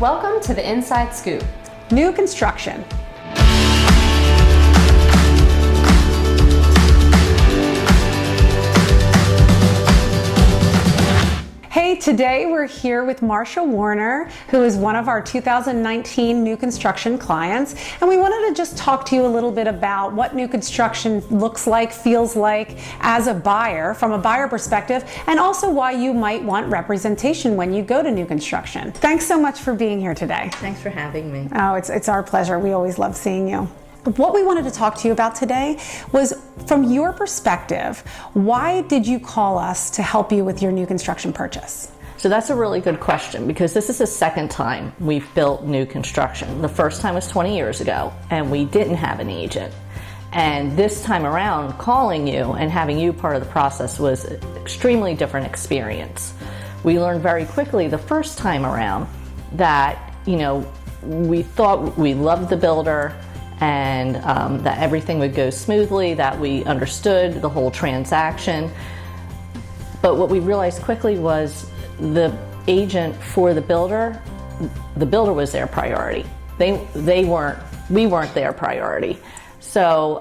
Welcome to the Inside Scoop. New construction. Hey, today we're here with Marsha Warner, who is one of our 2019 new construction clients, and we wanted to just talk to you a little bit about what new construction looks like, feels like as a buyer, from a buyer perspective, and also why you might want representation when you go to new construction. Thanks so much for being here today. Thanks for having me. Oh, it's our pleasure. We always love seeing you. What we wanted to talk to you about today was, from your perspective, why did you call us to help you with your new construction purchase? So that's a really good question, because this is the second time we've built new construction. The first time was 20 years ago, and we didn't have an agent. And this time around, calling you and having you part of the process was an extremely different experience. We learned very quickly the first time around that, we thought we loved the builder, and that everything would go smoothly, that we understood the whole transaction. But what we realized quickly was the agent for the builder was their priority. We weren't their priority. So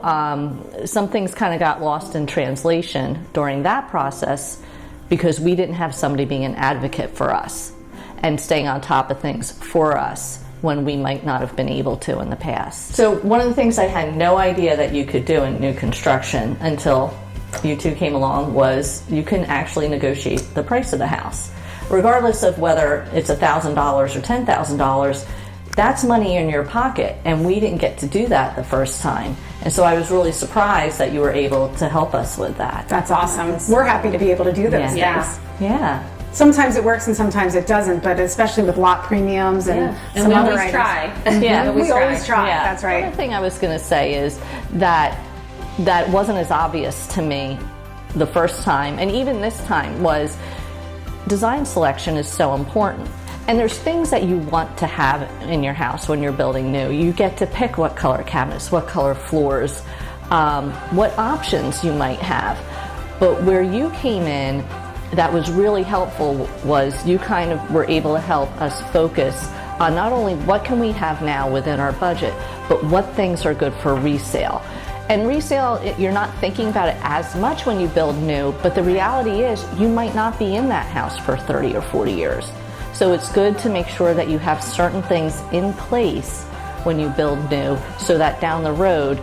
some things kind of got lost in translation during that process because we didn't have somebody being an advocate for us and staying on top of things for us when we might not have been able to in the past. So one of the things I had no idea that you could do in new construction until you two came along was you can actually negotiate the price of the house. Regardless of whether it's $1,000 or $10,000, that's money in your pocket, and we didn't get to do that the first time. And so I was really surprised that you were able to help us with that. That's awesome. We're happy to be able to do those things. Yeah. Sometimes it works and sometimes it doesn't, but especially with lot premiums and some we other always items. try. Yeah, we always try. Yeah. That's right. The other thing I was going to say is that wasn't as obvious to me the first time, and even this time, was design selection is so important. And there's things that you want to have in your house when you're building new. You get to pick what color cabinets, what color floors, what options you might have. But where you came in, that was really helpful, was you kind of were able to help us focus on not only what can we have now within our budget, but what things are good for resale. And resale, you're not thinking about it as much when you build new, but the reality is you might not be in that house for 30 or 40 years. So it's good to make sure that you have certain things in place when you build new so that down the road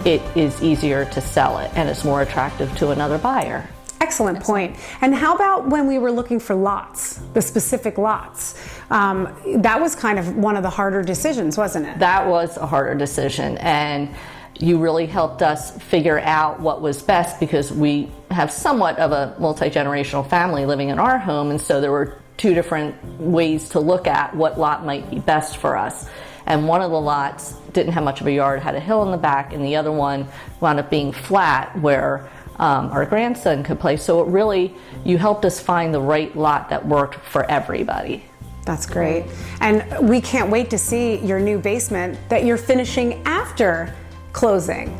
it is easier to sell it and it's more attractive to another buyer. Excellent point. And how about when we were looking for lots, the specific lots? That was kind of one of the harder decisions, wasn't it? That was a harder decision, and you really helped us figure out what was best, because we have somewhat of a multi-generational family living in our home, and so there were two different ways to look at what lot might be best for us. And one of the lots didn't have much of a yard, had a hill in the back, and the other one wound up being flat where our grandson could play. So it really, you helped us find the right lot that worked for everybody. That's great. And we can't wait to see your new basement that you're finishing after closing.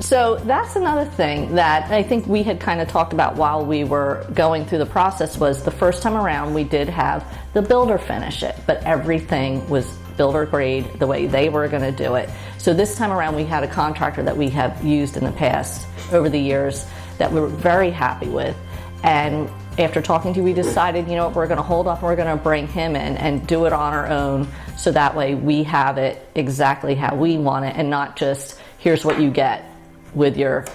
So that's another thing that I think we had kind of talked about while we were going through the process. Was the first time around we did have the builder finish it, but everything was builder grade the way they were going to do it. So this time around we had a contractor that we have used in the past over the years that we were very happy with, and after talking to you, we decided, we're going to hold off and we're going to bring him in and do it on our own, so that way we have it exactly how we want it, and not just here's what you get with your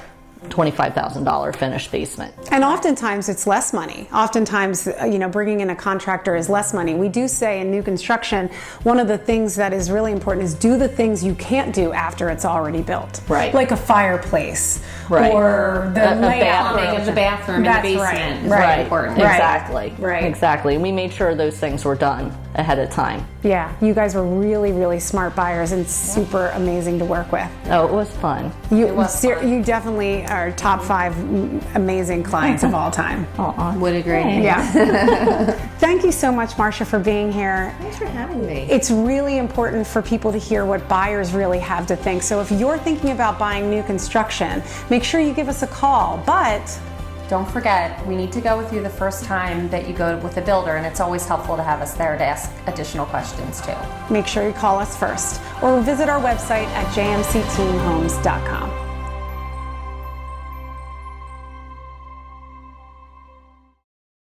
$25,000 finished basement. And oftentimes it's less money. Oftentimes, bringing in a contractor is less money. We do say in new construction, one of the things that is really important is do the things you can't do after it's already built. Right. Like a fireplace. Right. Or the Plumbing of the bathroom in the basement is very important. Exactly. Right. Exactly. We made sure those things were done ahead of time. Yeah. You guys were really, really smart buyers and super amazing to work with. Oh, it was fun. You definitely are top 5 amazing clients of all time. Would agree. Yeah. Thank you so much, Marsha, for being here. Thanks for having me. It's really important for people to hear what buyers really have to think. So if you're thinking about buying new construction, make sure you give us a call. But don't forget, we need to go with you the first time that you go with a builder, and it's always helpful to have us there to ask additional questions too. Make sure you call us first or visit our website at jmcteenhomes.com.